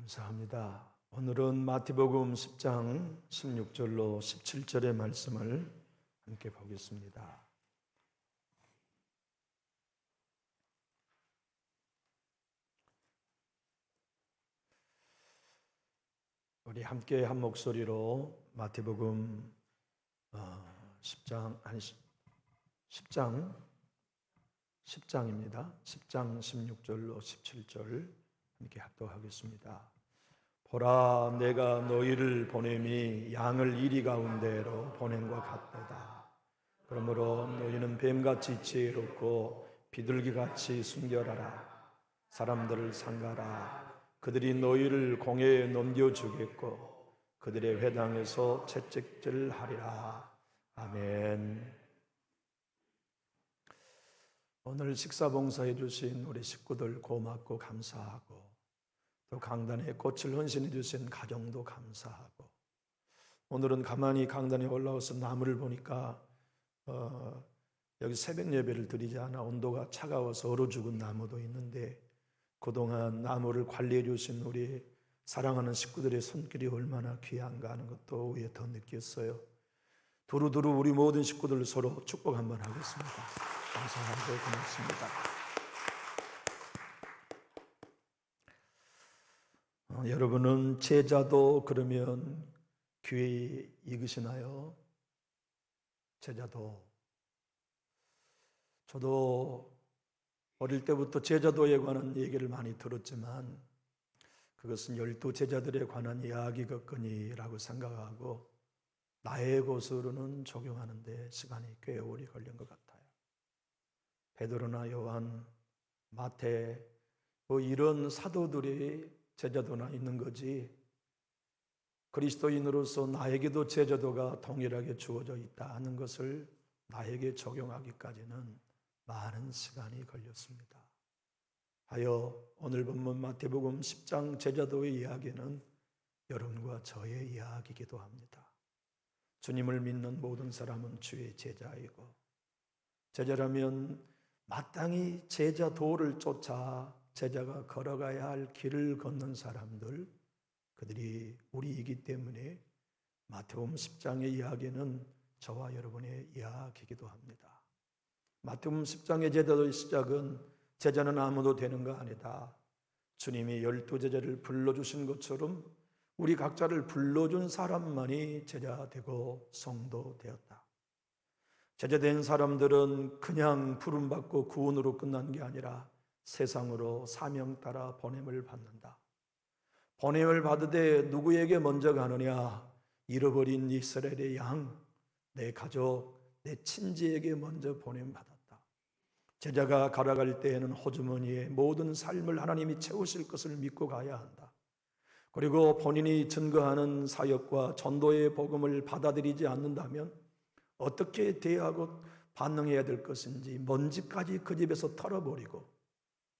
감사합니다. 오늘은 마태복음 10장 16절로 17절의 말씀을 함께 보겠습니다. 우리 함께 한 목소리로 마태복음 10장 10장입니다. 10장 16절로 17절 함께 합독하겠습니다. 보라, 내가 너희를 보냄이 양을 이리 가운데로 보냄과 같도다. 그러므로 너희는 뱀같이 지혜롭고 비둘기같이 순결하라. 사람들을 상가라. 그들이 너희를 공회에 넘겨주겠고 그들의 회당에서 채찍질하리라. 아멘. 오늘 식사 봉사해 주신 우리 식구들 고맙고 감사하고, 또 강단에 꽃을 헌신해 주신 가정도 감사하고, 오늘은 가만히 강단에 올라와서 나무를 보니까 여기 새벽 예배를 드리지 않아 온도가 차가워서 얼어 죽은 나무도 있는데, 그동안 나무를 관리해 주신 우리 사랑하는 식구들의 손길이 얼마나 귀한가 하는 것도 위에 더 느꼈어요. 두루두루 우리 모든 식구들 서로 축복 한번 하겠습니다. 감사하고 고맙습니다. 여러분은 제자도 그러면 귀에 익으시나요? 제자도. 저도 어릴 때부터 제자도에 관한 얘기를 많이 들었지만 그것은 12 제자들에 관한 이야기겠거니라고 생각하고 나의 것으로는 적용하는데 시간이 꽤 오래 걸린 것 같아요. 베드로나 요한, 마태 이런 사도들이 제자도나 있는 거지, 그리스도인으로서 나에게도 제자도가 동일하게 주어져 있다 하는 것을 나에게 적용하기까지는 많은 시간이 걸렸습니다. 하여 오늘 본문 마태복음 10장 제자도의 이야기는 여러분과 저의 이야기이기도 합니다. 주님을 믿는 모든 사람은 주의 제자이고, 제자라면 마땅히 제자 도를 쫓아 제자가 걸어가야 할 길을 걷는 사람들, 그들이 우리이기 때문에 마태복음 10장의 이야기는 저와 여러분의 이야기이기도 합니다. 마태복음 10장의 제자도의 시작은 제자는 아무도 되는 거 아니다. 주님이 12 제자를 불러주신 것처럼 우리 각자를 불러준 사람만이 제자 되고 성도 되었다. 제자된 사람들은 그냥 부름받고 구원으로 끝난 게 아니라 세상으로 사명 따라 보냄을 받는다. 보냄을 받으되 누구에게 먼저 가느냐? 잃어버린 이스라엘의 양, 내 가족, 내 친지에게 먼저 보냄받았다. 제자가 걸어갈 때에는 호주머니에 모든 삶을 하나님이 채우실 것을 믿고 가야 한다. 그리고 본인이 증거하는 사역과 전도의 복음을 받아들이지 않는다면 어떻게 대하고 반응해야 될 것인지 먼지까지 그 집에서 털어버리고,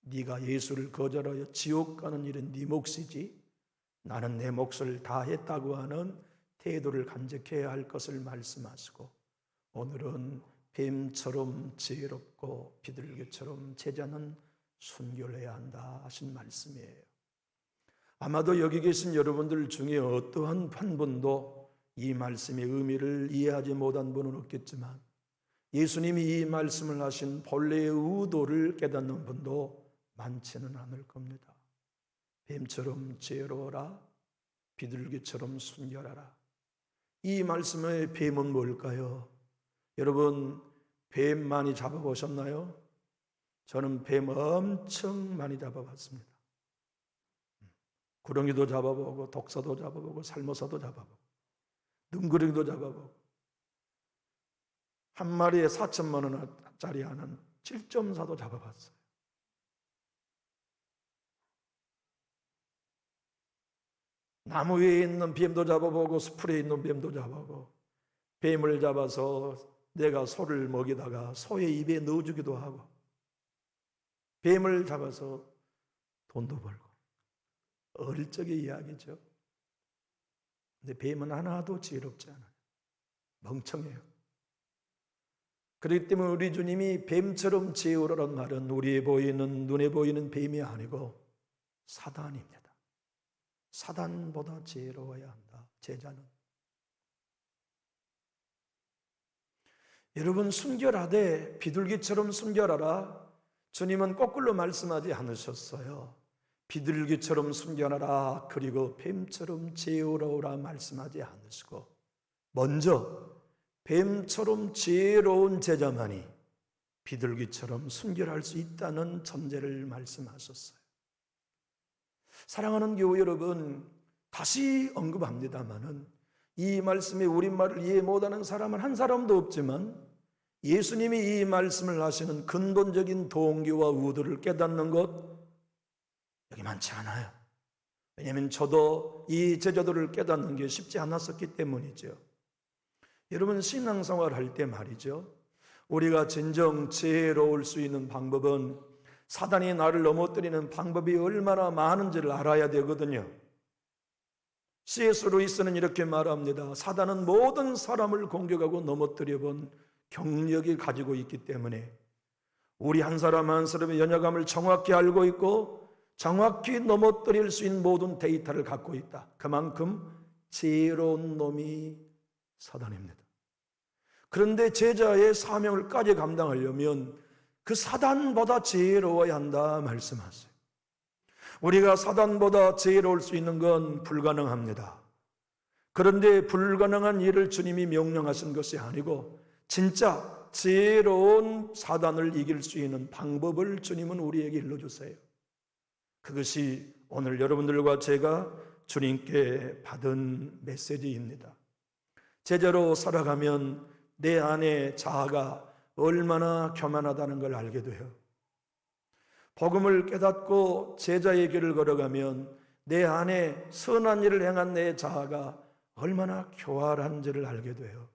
네가 예수를 거절하여 지옥 가는 일은 네 몫이지 나는 내 몫을 다 했다고 하는 태도를 간직해야 할 것을 말씀하시고, 오늘은 뱀처럼 지혜롭고 비둘기처럼 제자는 순결해야 한다 하신 말씀이에요. 아마도 여기 계신 여러분들 중에 어떠한 한 분도 이 말씀의 의미를 이해하지 못한 분은 없겠지만, 예수님이 이 말씀을 하신 본래의 의도를 깨닫는 분도 많지는 않을 겁니다. 뱀처럼 지혜로워라, 비둘기처럼 순결하라. 이 말씀의 뱀은 뭘까요? 여러분, 뱀 많이 잡아보셨나요? 저는 뱀 엄청 많이 잡아봤습니다. 구렁이도 잡아보고 독사도 잡아보고 살모사도 잡아보고 능구렁이도 잡아보고, 한 마리에 4천만 원짜리 하는 7.4도 잡아봤어요. 나무 위에 있는 뱀도 잡아보고 숲에 있는 뱀도 잡아보고, 뱀을 잡아서 내가 소를 먹이다가 소의 입에 넣어주기도 하고, 뱀을 잡아서 돈도 벌고. 어릴 적의 이야기죠. 근데 뱀은 하나도 지혜롭지 않아요. 멍청해요. 그렇기 때문에 우리 주님이 뱀처럼 지혜로라는 말은 우리에 보이는, 눈에 보이는 뱀이 아니고 사단입니다. 사단보다 지혜로워야 한다. 제자는. 여러분, 순결하되 비둘기처럼 순결하라. 주님은 거꾸로 말씀하지 않으셨어요. 비둘기처럼 순결하라, 그리고 뱀처럼 지혜로우라 말씀하지 않으시고, 먼저 뱀처럼 지혜로운 제자만이 비둘기처럼 순결할 수 있다는 전제를 말씀하셨어요. 사랑하는 교우 여러분, 다시 언급합니다마는 이 말씀의 우리말을 이해 못하는 사람은 한 사람도 없지만 예수님이 이 말씀을 하시는 근본적인 동기와 의도를 깨닫는 것 여기 많지 않아요. 왜냐하면 저도 이 제자도를 깨닫는 게 쉽지 않았었기 때문이죠. 여러분, 신앙생활 할 때 말이죠, 우리가 진정 지혜로울 수 있는 방법은 사단이 나를 넘어뜨리는 방법이 얼마나 많은지를 알아야 되거든요. C.S. 루이스는 이렇게 말합니다. 사단은 모든 사람을 공격하고 넘어뜨려 본 경력이 가지고 있기 때문에 우리 한 사람 한 사람의 연약함을 정확히 알고 있고 정확히 넘어뜨릴 수 있는 모든 데이터를 갖고 있다. 그만큼 지혜로운 놈이 사단입니다. 그런데 제자의 사명을까지 감당하려면 그 사단보다 지혜로워야 한다 말씀하세요. 우리가 사단보다 지혜로울 수 있는 건 불가능합니다. 그런데 불가능한 일을 주님이 명령하신 것이 아니고 진짜 지혜로운 사단을 이길 수 있는 방법을 주님은 우리에게 일러주세요. 그것이 오늘 여러분들과 제가 주님께 받은 메시지입니다. 제자로 살아가면 내 안에 자아가 얼마나 교만하다는 걸 알게 돼요. 복음을 깨닫고 제자의 길을 걸어가면 내 안에 선한 일을 행한 내 자아가 얼마나 교활한지를 알게 돼요.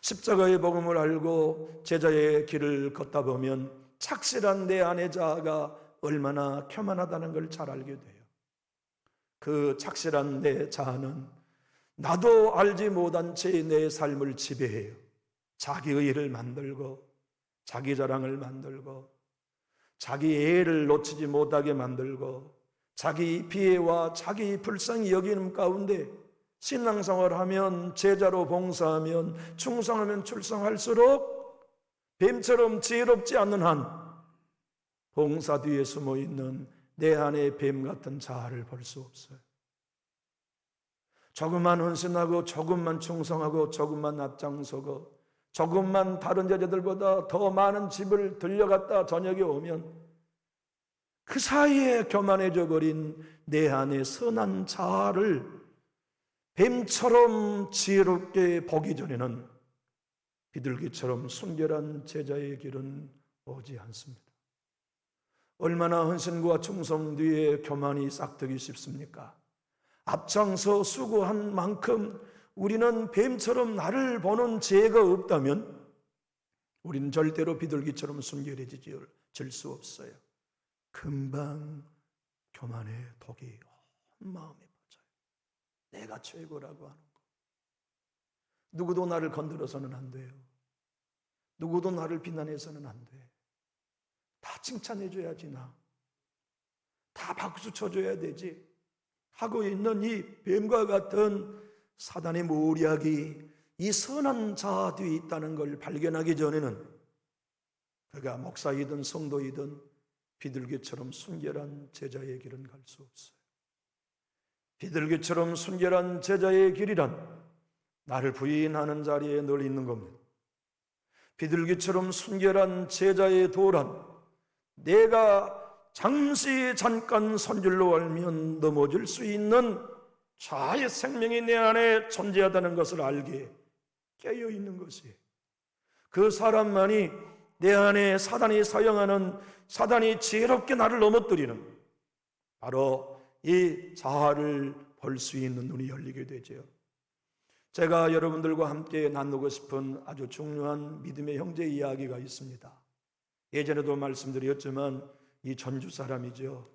십자가의 복음을 알고 제자의 길을 걷다 보면 착실한 내 안의 자아가 얼마나 교만하다는 걸 잘 알게 돼요. 그 착실한 내 자아는 나도 알지 못한 채 내 삶을 지배해요. 자기 의를 만들고 자기 자랑을 만들고 자기 애를 놓치지 못하게 만들고 자기 비애와 자기 불쌍히 여기는 가운데 신앙생활을 하면, 제자로 봉사하면, 충성하면 충성할수록 뱀처럼 지혜롭지 않는 한 봉사 뒤에 숨어있는 내 안의 뱀 같은 자아를 볼 수 없어요. 조금만 헌신하고 조금만 충성하고 조금만 앞장서고 조금만 다른 제자들보다 더 많은 집을 들려갔다 저녁에 오면 그 사이에 교만해져 버린 내 안의 선한 자아를 뱀처럼 지혜롭게 보기 전에는 비둘기처럼 순결한 제자의 길은 오지 않습니다. 얼마나 헌신과 충성 뒤에 교만이 싹트기 쉽습니까? 앞장서 수고한 만큼 우리는 뱀처럼 나를 보는 지혜가 없다면 우리는 절대로 비둘기처럼 순결해질 수 없어요. 금방 교만의 독이 온 마음에 퍼져요. 내가 최고라고 하는 거. 누구도 나를 건드려서는 안 돼요. 누구도 나를 비난해서는 안 돼. 다 칭찬해줘야지 나. 다 박수 쳐줘야 되지. 하고 있는 이 뱀과 같은 사단의 모략이 이 선한 자아 뒤에 있다는 걸 발견하기 전에는 그가 목사이든 성도이든 비둘기처럼 순결한 제자의 길은 갈 수 없어요. 비둘기처럼 순결한 제자의 길이란 나를 부인하는 자리에 늘 있는 겁니다. 비둘기처럼 순결한 제자의 도란 내가 잠깐 선줄로 알면 넘어질 수 있는 자아의 생명이 내 안에 존재하다는 것을 알게 깨어있는 것이에요. 그 사람만이 내 안에 사단이 사용하는, 사단이 지혜롭게 나를 넘어뜨리는 바로 이 자아를 볼 수 있는 눈이 열리게 되죠. 제가 여러분들과 함께 나누고 싶은 아주 중요한 믿음의 형제 이야기가 있습니다. 예전에도 말씀드렸지만 이 전주 사람이죠.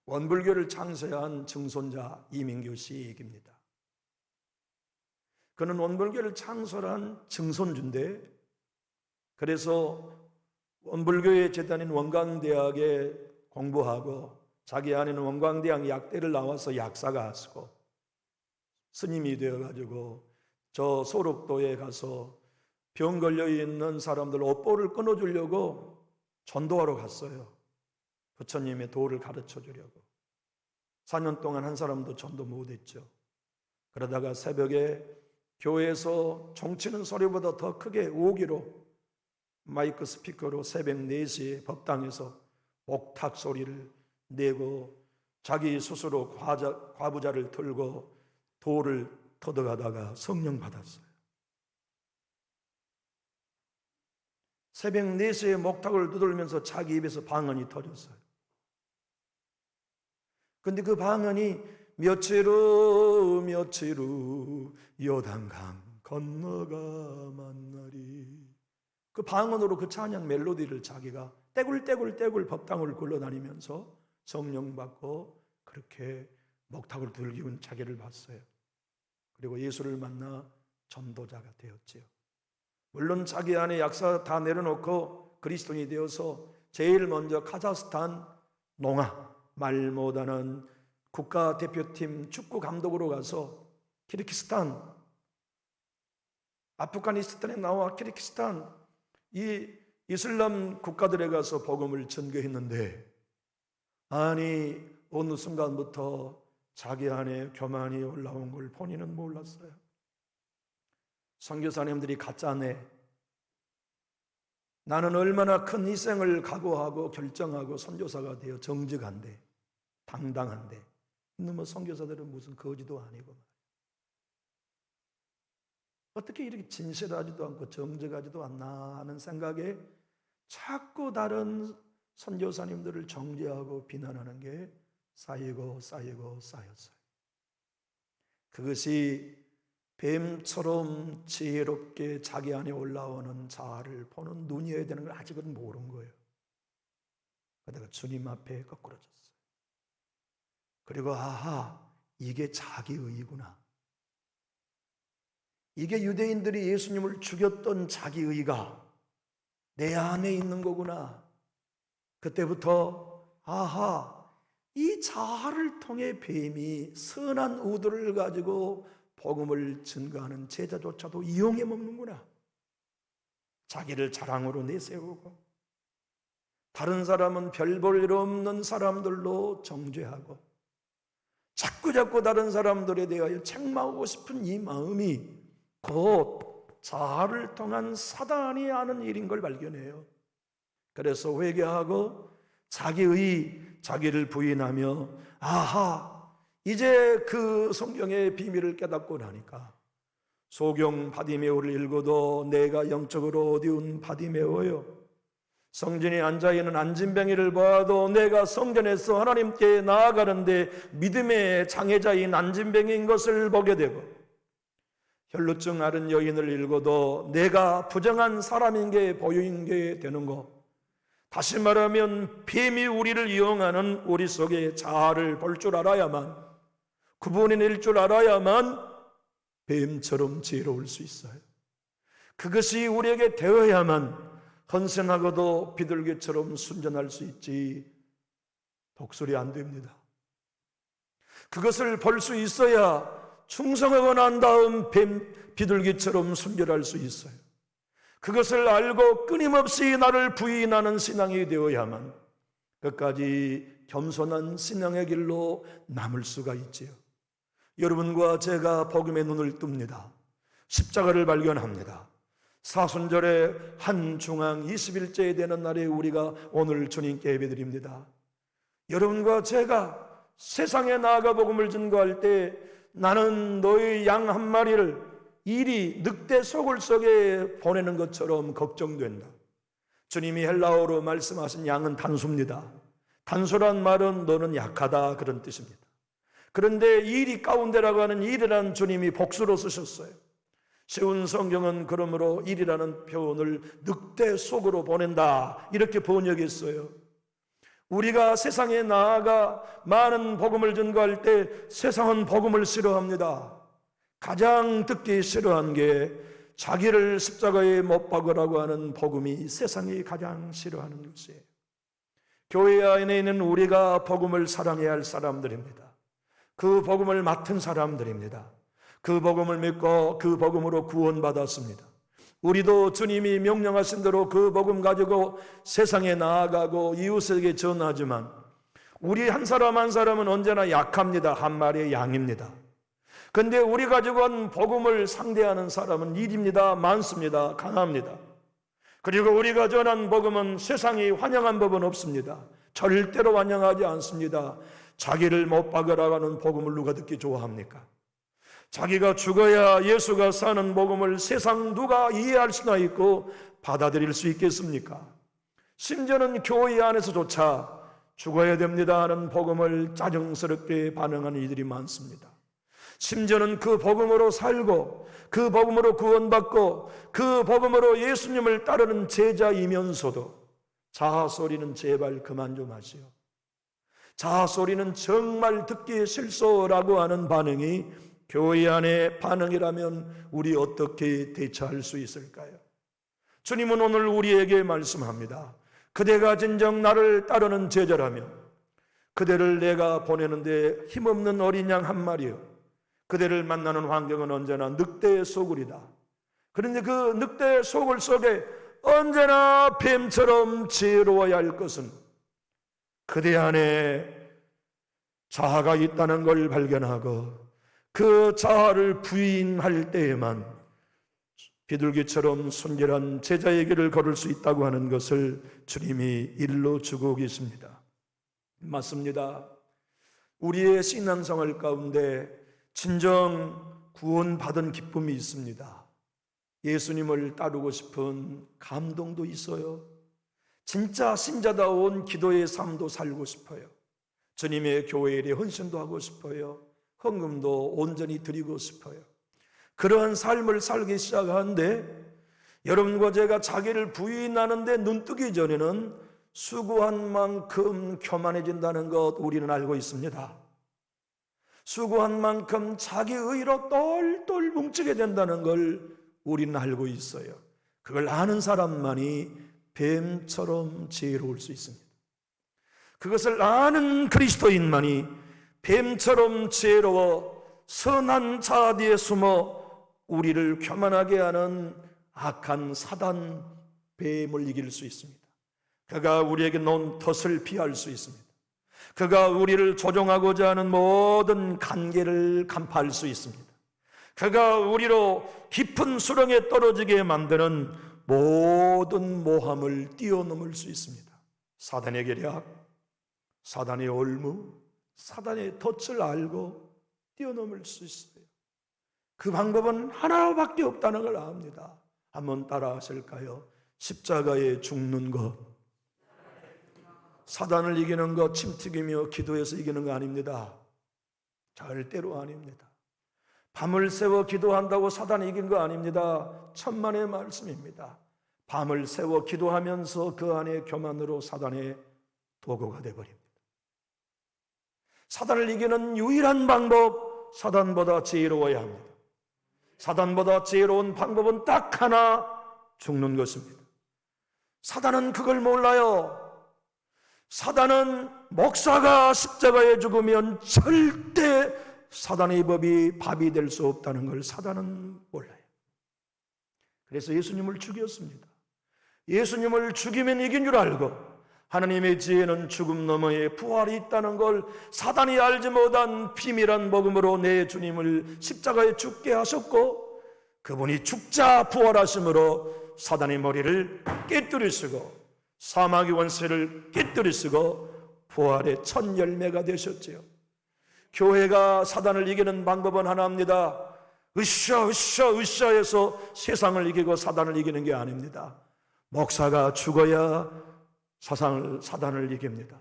원불교를 창세한 증손자 이민교 씨 얘기입니다. 그는 원불교를 창설한 증손주인데, 그래서 원불교의 재단인 원광대학에 공부하고 자기 아내는 원광대학 약대를 나와서 약사가 하시고 스님이 되어가지고 저 소록도에 가서 병 걸려있는 사람들 업보를 끊어주려고 전도하러 갔어요. 부처님의 도를 가르쳐 주려고. 4년 동안 한 사람도 전도 못했죠. 그러다가 새벽에 교회에서 종치는 소리보다 더 크게 오기로 마이크 스피커로 새벽 4시에 법당에서 옥탁 소리를 내고 자기 스스로 과부자를 들고 도를 터득하다가 성령 받았어요. 새벽 4시에 목탁을 두들면서 자기 입에서 방언이 터졌어요. 근데 그 방언이 며칠 후 요단강 건너가 만나리. 그 방언으로 그 찬양 멜로디를 자기가 떼굴떼굴 법당을 굴러다니면서 성령 받고 그렇게 목탁을 들기운 자기를 봤어요. 그리고 예수를 만나 전도자가 되었지요. 물론 자기 안에 약사 다 내려놓고 그리스도인이 되어서 제일 먼저 카자흐스탄 농아 말 못하는 국가대표팀 축구 감독으로 가서 키르기스탄, 아프가니스탄에 나와 키르기스탄 이 이슬람 국가들에 가서 복음을 전개했는데, 아니 어느 순간부터 자기 안에 교만이 올라온 걸 본인은 몰랐어요. 선교사님들이 가짜네, 나는 얼마나 큰 희생을 각오하고 결정하고 선교사가 되어 정직한데 당당한데, 뭐 선교사들은 무슨 거지도 아니고 어떻게 이렇게 진실하지도 않고 정직하지도 않나 하는 생각에 자꾸 다른 선교사님들을 정죄하고 비난하는 게 쌓이고 쌓였어요. 그것이 뱀처럼 지혜롭게 자기 안에 올라오는 자아를 보는 눈이어야 되는 걸 아직은 모르는 거예요. 그러다가 주님 앞에 거꾸러졌어요. 그리고 아하, 이게 자기의구나. 이게 유대인들이 예수님을 죽였던 자기의가 내 안에 있는 거구나. 그때부터 아하, 이 자아를 통해 뱀이 선한 의도를 가지고 복음을 증거하는 제자조차도 이용해 먹는구나. 자기를 자랑으로 내세우고 다른 사람은 별 볼 일 없는 사람들로 정죄하고 자꾸 다른 사람들에 대하여 책망하고 싶은 이 마음이 곧 자아를 통한 사단이 하는 일인 걸 발견해요. 그래서 회개하고 자기를 부인하며 아하, 이제 그 성경의 비밀을 깨닫고 나니까 소경 바디메오를 읽어도 내가 영적으로 어두운 바디메오요, 성전에 앉아있는 안진뱅이를 봐도 내가 성전에서 하나님께 나아가는데 믿음의 장애자인 안진뱅이인 것을 보게 되고, 혈루증 앓은 여인을 읽어도 내가 부정한 사람인 게 보인 게 되는 것, 다시 말하면 뱀이 우리를 이용하는 우리 속의 자아를 볼 줄 알아야만, 구분해낼 줄 알아야만 뱀처럼 지혜로울 수 있어요. 그것이 우리에게 되어야만 헌신하고도 비둘기처럼 순전할 수 있지 독설이 안 됩니다. 그것을 볼 수 있어야 충성하고 난 다음 비둘기처럼 순결할 수 있어요. 그것을 알고 끊임없이 나를 부인하는 신앙이 되어야만 끝까지 겸손한 신앙의 길로 남을 수가 있지요. 여러분과 제가 복음의 눈을 뜹니다. 십자가를 발견합니다. 사순절의 한 중앙 21제에 되는 날에 우리가 오늘 주님께 예배드립니다. 여러분과 제가 세상에 나아가 복음을 전거할 때 나는 너의 양 한 마리를 이리 늑대 소굴 속에 보내는 것처럼 걱정된다. 주님이 헬라어로 말씀하신 양은 단수입니다. 단수란 말은 너는 약하다, 그런 뜻입니다. 그런데 이리 가운데라고 하는 일이라는 주님이 복수로 쓰셨어요. 세운 성경은 그러므로 일이라는 표현을 늑대 속으로 보낸다 이렇게 번역했어요. 우리가 세상에 나아가 많은 복음을 전거할 때 세상은 복음을 싫어합니다. 가장 듣기 싫어한 게 자기를 십자가에 못 박으라고 하는 복음이 세상이 가장 싫어하는 것이에요. 교회 안에 있는 우리가 복음을 사랑해야 할 사람들입니다. 그 복음을 맡은 사람들입니다. 그 복음을 믿고 그 복음으로 구원받았습니다. 우리도 주님이 명령하신 대로 그 복음 가지고 세상에 나아가고 이웃에게 전하지만 우리 한 사람 한 사람은 언제나 약합니다. 한 마리의 양입니다. 근데 우리 가지고 온 복음을 상대하는 사람은 일입니다. 많습니다. 강합니다. 그리고 우리가 전한 복음은 세상이 환영한 법은 없습니다. 절대로 환영하지 않습니다. 자기를 못 박으라고 복음을 누가 듣기 좋아합니까? 자기가 죽어야 예수가 사는 복음을 세상 누가 이해할 수나 있고 받아들일 수 있겠습니까? 심지어는 교회 안에서조차 죽어야 됩니다 하는 복음을 짜증스럽게 반응하는 이들이 많습니다. 심지어는 그 복음으로 살고 그 복음으로 구원받고 그 복음으로 예수님을 따르는 제자이면서도 자아소리는 제발 그만 좀 하시오. 자아소리는 정말 듣기 싫소라고 하는 반응이 교회 안의 반응이라면 우리 어떻게 대처할 수 있을까요? 주님은 오늘 우리에게 말씀합니다. 그대가 진정 나를 따르는 제자라면 그대를 내가 보내는데 힘없는 어린 양 한 마리요, 그대를 만나는 환경은 언제나 늑대의 소굴이다. 그런데 그 늑대의 소굴 속에 언제나 뱀처럼 지혜로워야 할 것은 그대 안에 자아가 있다는 걸 발견하고 그 자아를 부인할 때에만 비둘기처럼 순결한 제자의 길을 걸을 수 있다고 하는 것을 주님이 일러주고 계십니다. 맞습니다. 우리의 신앙생활 가운데 진정 구원받은 기쁨이 있습니다. 예수님을 따르고 싶은 감동도 있어요. 진짜 신자다운 기도의 삶도 살고 싶어요. 주님의 교회 일에 헌신도 하고 싶어요. 헌금도 온전히 드리고 싶어요. 그러한 삶을 살기 시작하는데 여러분과 제가 자기를 부인하는데 눈뜨기 전에는 수고한 만큼 교만해진다는 것 우리는 알고 있습니다. 수고한 만큼 자기 의로 똘똘 뭉치게 된다는 걸 우리는 알고 있어요. 그걸 아는 사람만이 뱀처럼 지혜로울 수 있습니다. 그것을 아는 그리스도인만이 뱀처럼 지혜로워 선한 자아 뒤에 숨어 우리를 교만하게 하는 악한 사단 뱀을 이길 수 있습니다. 그가 우리에게 놓은 덫을 피할 수 있습니다. 그가 우리를 조종하고자 하는 모든 간계를 간파할 수 있습니다. 그가 우리로 깊은 수렁에 떨어지게 만드는 모든 모함을 뛰어넘을 수 있습니다. 사단의 계략, 사단의 올무, 사단의 덫을 알고 뛰어넘을 수 있어요. 그 방법은 하나밖에 없다는 걸 압니다. 한번 따라 하실까요? 십자가에 죽는 것, 사단을 이기는 것, 침튀기며 기도해서 이기는 거 아닙니다. 절대로 아닙니다. 밤을 새워 기도한다고 사단이 이긴 거 아닙니다. 천만의 말씀입니다. 밤을 새워 기도하면서 그 안에 교만으로 사단의 도구가 되어버립니다. 사단을 이기는 유일한 방법, 사단보다 지혜로워야 합니다. 사단보다 지혜로운 방법은 딱 하나, 죽는 것입니다. 사단은 그걸 몰라요. 사단은 목사가 십자가에 죽으면 절대 사단의 법이 밥이 될 수 없다는 걸 사단은 몰라요. 그래서 예수님을 죽였습니다. 예수님을 죽이면 이긴 줄 알고 하나님의 지혜는 죽음 너머에 부활이 있다는 걸 사단이 알지 못한 비밀한 복음으로 내 주님을 십자가에 죽게 하셨고, 그분이 죽자 부활하심으로 사단의 머리를 깨뜨리시고 사마귀 원수를 깨뜨리시고 부활의 첫 열매가 되셨지요. 교회가 사단을 이기는 방법은 하나입니다. 으쌰 해서 세상을 이기고 사단을 이기는 게 아닙니다. 목사가 죽어야 사단을 이깁니다.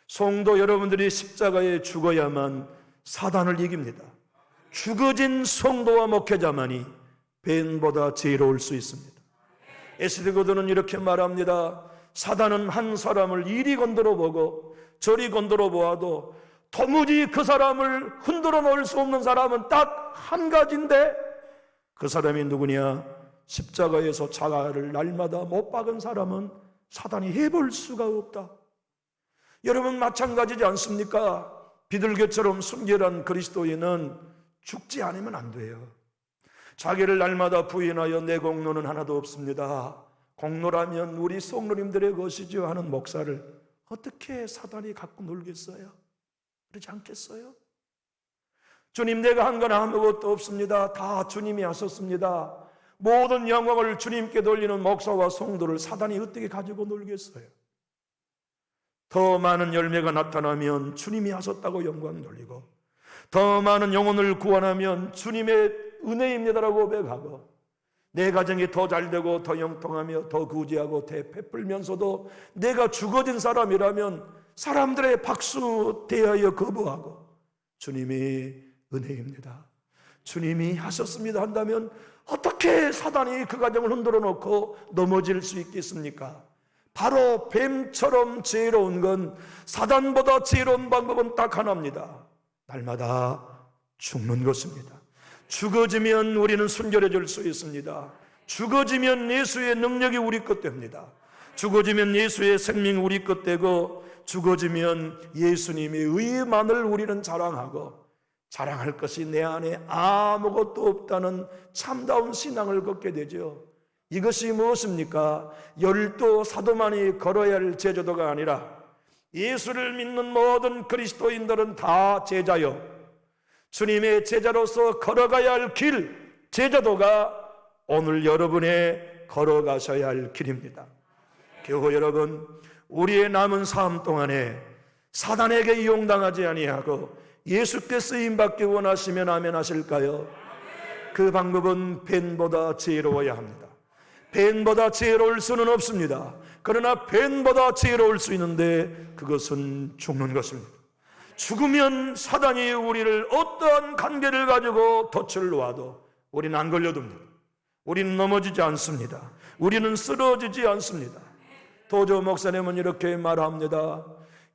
성도 여러분들이 십자가에 죽어야만 사단을 이깁니다. 죽어진 성도와 목회자만이 뱀보다 지혜로울 수 있습니다. 에스더 고도는 이렇게 말합니다. 사단은 한 사람을 이리 건드려 보고 저리 건드려 보아도 도무지 그 사람을 흔들어 놓을 수 없는 사람은 딱 한 가지인데 그 사람이 누구냐? 십자가에서 자가를 날마다 못 박은 사람은 사단이 해볼 수가 없다. 여러분 마찬가지지 않습니까? 비둘기처럼 순결한 그리스도인은 죽지 않으면 안 돼요. 자기를 날마다 부인하여 내 공로는 하나도 없습니다, 공로라면 우리 성도님들의 것이죠 하는 목사를 어떻게 사단이 갖고 놀겠어요? 그러지 않겠어요? 주님, 내가 한 건 아무것도 없습니다, 다 주님이 하셨습니다, 모든 영광을 주님께 돌리는 목사와 성도를 사단이 어떻게 가지고 놀겠어요? 더 많은 열매가 나타나면 주님이 하셨다고 영광 돌리고, 더 많은 영혼을 구원하면 주님의 은혜입니다라고 고백하고, 내 가정이 더 잘되고 더 영통하며 더 구제하고 더 베풀면서도 내가 죽어진 사람이라면 사람들의 박수 대하여 거부하고, 주님이 은혜입니다, 주님이 하셨습니다 한다면 어떻게 사단이 그 가정을 흔들어 놓고 넘어질 수 있겠습니까? 바로 뱀처럼 지혜로운 건, 사단보다 지혜로운 방법은 딱 하나입니다. 날마다 죽는 것입니다. 죽어지면 우리는 순결해질 수 있습니다. 죽어지면 예수의 능력이 우리 것 됩니다. 죽어지면 예수의 생명이 우리 것 되고, 죽어지면 예수님의 의만을 우리는 자랑하고, 자랑할 것이 내 안에 아무것도 없다는 참다운 신앙을 걷게 되죠. 이것이 무엇입니까? 12 사도만이 걸어야 할 제자도가 아니라 예수를 믿는 모든 그리스도인들은 다 제자요, 주님의 제자로서 걸어가야 할 길, 제자도가 오늘 여러분의 걸어가셔야 할 길입니다. 교회 여러분, 우리의 남은 삶 동안에 사단에게 이용당하지 아니하고 예수께 쓰임받기 원하시면 아멘 하실까요? 그 방법은 뱀보다 지혜로워야 합니다. 뱀보다 지혜로울 수는 없습니다. 그러나 뱀보다 지혜로울 수 있는데 그것은 죽는 것입니다. 죽으면 사단이 우리를 어떠한 관계를 가지고 덫을 놓아도 우리는 안 걸려듭니다. 우리는 넘어지지 않습니다. 우리는 쓰러지지 않습니다. 도저 목사님은 이렇게 말합니다.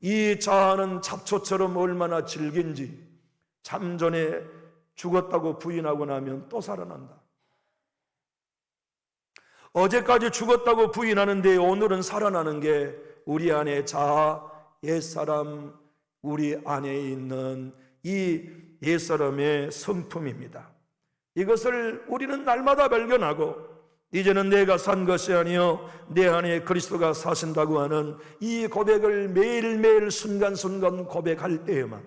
이 자아는 잡초처럼 얼마나 질긴지, 참전에 죽었다고 부인하고 나면 또 살아난다. 어제까지 죽었다고 부인하는데 오늘은 살아나는 게 우리 안에 자아, 옛사람, 우리 안에 있는 이 옛사람의 성품입니다. 이것을 우리는 날마다 발견하고, 이제는 내가 산 것이 아니요 내 안에 그리스도가 사신다고 하는 이 고백을 매일매일 순간순간 고백할 때에만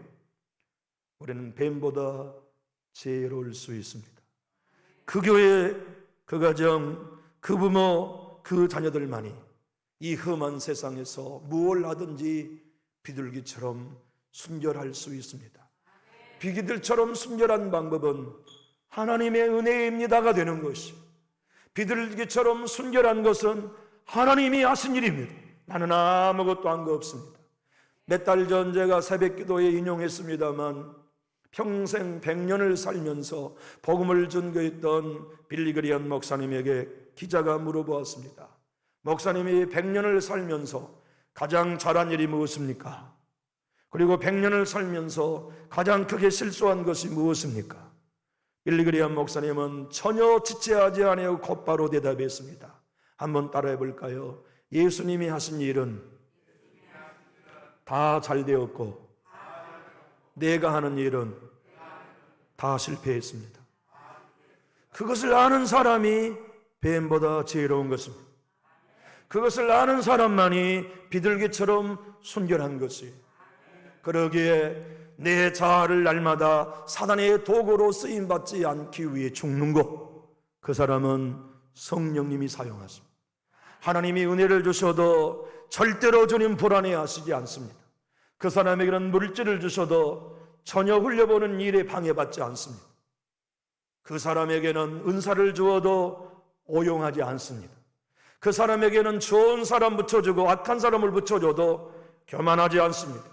우리는 뱀보다 지혜로울 수 있습니다. 그 교회, 그 가정, 그 부모, 그 자녀들만이 이 험한 세상에서 무엇을 하든지 비둘기처럼 순결할 수 있습니다. 비둘기들처럼 순결한 방법은 하나님의 은혜입니다가 되는 것이, 비둘기처럼 순결한 것은 하나님이 하신 일입니다. 나는 아무것도 한 거 없습니다. 몇 달 전 제가 새벽기도에 인용했습니다만, 평생 100년을 살면서 복음을 전거했던 빌리그리안 목사님에게 기자가 물어보았습니다. 목사님이 100년을 살면서 가장 잘한 일이 무엇입니까? 그리고 100년을 살면서 가장 크게 실수한 것이 무엇입니까? 빌리그리안 목사님은 전혀 지체하지 아니하고 곧바로 대답했습니다. 한번 따라해 볼까요? 예수님이 하신 일은 다 잘 되었고 내가 하는 일은 다 실패했습니다. 그것을 아는 사람이 뱀보다 지혜로운 것입니다. 그것을 아는 사람만이 비둘기처럼 순결한 것이, 그러기에 내 자아를 날마다 사단의 도구로 쓰임받지 않기 위해 죽는 것, 그 사람은 성령님이 사용하십니다. 하나님이 은혜를 주셔도 절대로 주님 불안해하시지 않습니다. 그 사람에게는 물질을 주셔도 전혀 흘려보는 일에 방해받지 않습니다. 그 사람에게는 은사를 주어도 오용하지 않습니다. 그 사람에게는 좋은 사람 붙여주고 악한 사람을 붙여줘도 교만하지 않습니다.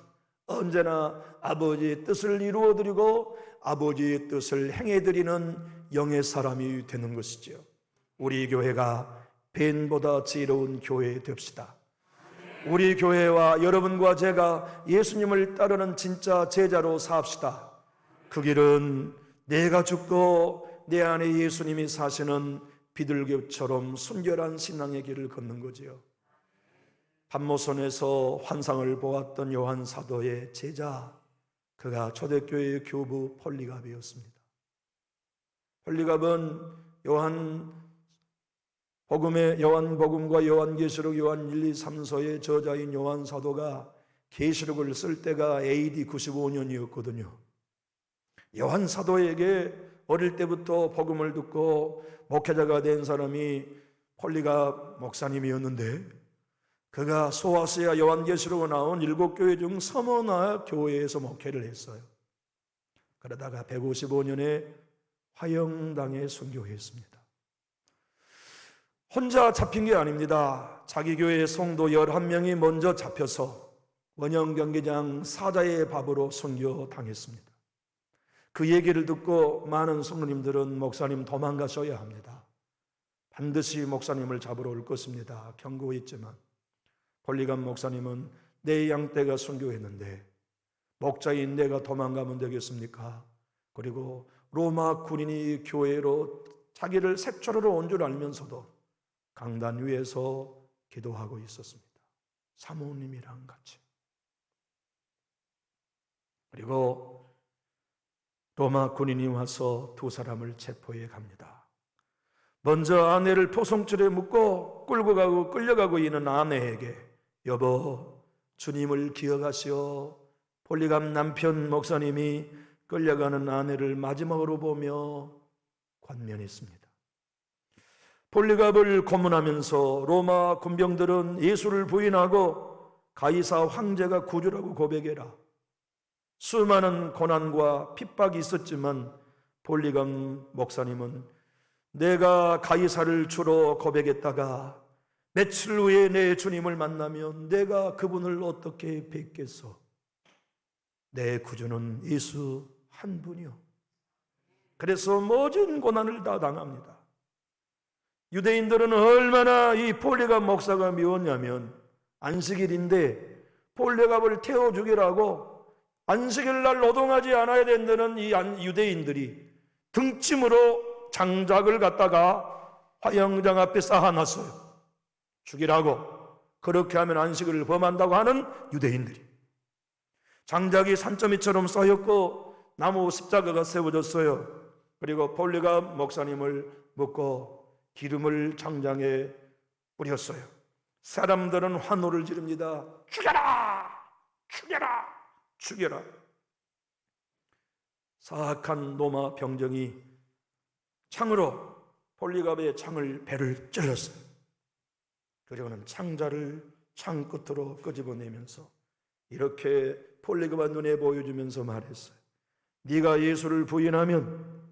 언제나 아버지의 뜻을 이루어드리고 아버지의 뜻을 행해드리는 영의 사람이 되는 것이지요. 우리 교회가 뱀보다 지혜로운 교회 됩시다. 우리 교회와 여러분과 제가 예수님을 따르는 진짜 제자로 삽시다. 그 길은 내가 죽고 내 안에 예수님이 사시는 비둘기처럼 순결한 신앙의 길을 걷는 거지요. 반모선에서 환상을 보았던 요한 사도의 제자, 그가 초대교회의 교부 폴리갑이었습니다. 폴리갑은 요한복음과 요한계시록, 요한 1, 2, 3서의 저자인 요한 사도가 계시록을 쓸 때가 AD 95년이었거든요. 요한 사도에게 어릴 때부터 복음을 듣고 목회자가 된 사람이 폴리갑 목사님이었는데, 그가 소아시아 요한계시록에 나온 7교회 중 서머나 교회에서 목회를 했어요. 그러다가 155년에 화영당에 순교했습니다. 혼자 잡힌 게 아닙니다. 자기 교회의 성도 11명이 먼저 잡혀서 원형 경기장 사자의 밥으로 순교당했습니다. 그 얘기를 듣고 많은 성도님들은 목사님 도망가셔야 합니다. 반드시 목사님을 잡으러 올 것입니다. 경고했지만 폴리갑 목사님은 내 양떼가 순교했는데 목자인 내가 도망가면 되겠습니까? 그리고 로마 군인이 교회로 자기를 색출하러 온 줄 알면서도 강단 위에서 기도하고 있었습니다. 사모님이랑 같이. 그리고 로마 군인이 와서 두 사람을 체포해 갑니다. 먼저 아내를 포송줄에 묶고 끌려가고 있는 아내에게 여보, 주님을 기억하시오. 폴리갑 남편 목사님이 끌려가는 아내를 마지막으로 보며 관면했습니다. 폴리갑을 고문하면서 로마 군병들은 예수를 부인하고 가이사 황제가 구주라고 고백해라. 수많은 고난과 핍박이 있었지만 폴리갑 목사님은 내가 가이사를 주로 고백했다가 며칠 후에 내 주님을 만나면 내가 그분을 어떻게 뵙겠소? 내 구주는 예수 한 분이요. 그래서 모든 고난을 다 당합니다. 유대인들은 얼마나 이 폴리갑 목사가 미웠냐면 안식일인데 폴리갑을 태워 죽이라고 안식일 날 노동하지 않아야 된다는 이 유대인들이 등짐으로 장작을 갖다가 화영장 앞에 쌓아놨어요. 죽이라고. 그렇게 하면 안식일을 범한다고 하는 유대인들이. 장작이 산더미처럼 쌓였고 나무 십자가가 세워졌어요. 그리고 폴리갑 목사님을 묶고 기름을 장장에 뿌렸어요. 사람들은 환호를 지릅니다. 죽여라! 죽여라! 죽여라! 사악한 로마 병정이 창으로 폴리갑의 배를 찔렀어요. 그리고는 창자를 창 끝으로 끄집어내면서 이렇게 폴리갑의 눈에 보여주면서 말했어요. 네가 예수를 부인하면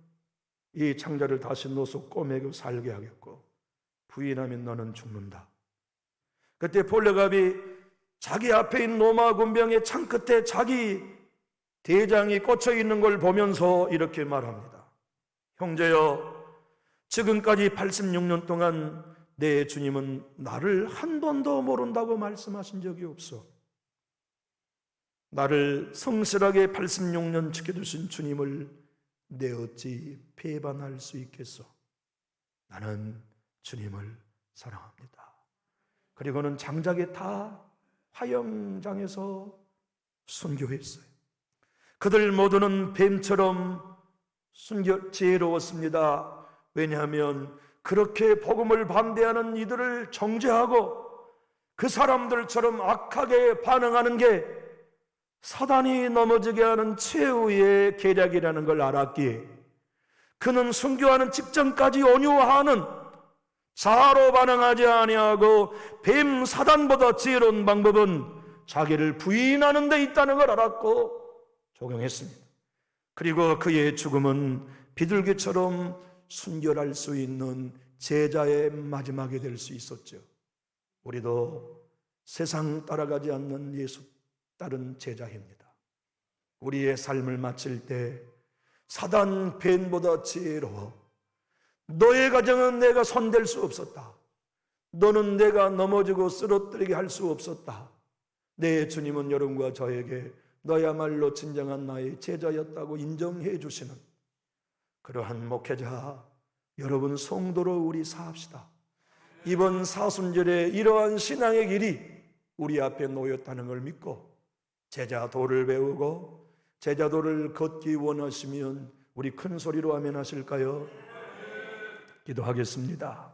이 창자를 다시 넣어서 꼬매고 살게 하겠고 부인하면 너는 죽는다. 그때 폴리갑이 자기 앞에 있는 로마 군병의 창 끝에 자기 대장이 꽂혀 있는 걸 보면서 이렇게 말합니다. 형제여, 지금까지 86년 동안 내 주님은 나를 한 번도 모른다고 말씀하신 적이 없어. 나를 성실하게 86년 지켜주신 주님을 내 어찌 배반할 수 있겠소? 나는 주님을 사랑합니다. 그리고는 장작에 다 화영장에서 순교했어요. 그들 모두는 뱀처럼 지혜로웠습니다. 왜냐하면 그렇게 복음을 반대하는 이들을 정죄하고 그 사람들처럼 악하게 반응하는 게 사단이 넘어지게 하는 최후의 계략이라는 걸 알았기에 그는 순교하는 직전까지 온유하는 자아로 반응하지 아니하고 뱀 사단보다 지혜로운 방법은 자기를 부인하는 데 있다는 걸 알았고 적용했습니다. 그리고 그의 죽음은 비둘기처럼 순결할 수 있는 제자의 마지막이 될 수 있었죠. 우리도 세상 따라가지 않는 예수 따른 제자입니다. 우리의 삶을 마칠 때 사단 뱀보다 지혜로워. 너의 가정은 내가 손댈 수 없었다. 너는 내가 넘어지고 쓰러뜨리게 할 수 없었다. 내 주님은 여러분과 저에게 너야말로 진정한 나의 제자였다고 인정해 주시는 그러한 목회자 여러분 성도로 우리 사합시다. 이번 사순절에 이러한 신앙의 길이 우리 앞에 놓였다는 걸 믿고 제자도를 배우고 제자도를 걷기 원하시면 우리 큰 소리로 아멘 하실까요? 기도하겠습니다.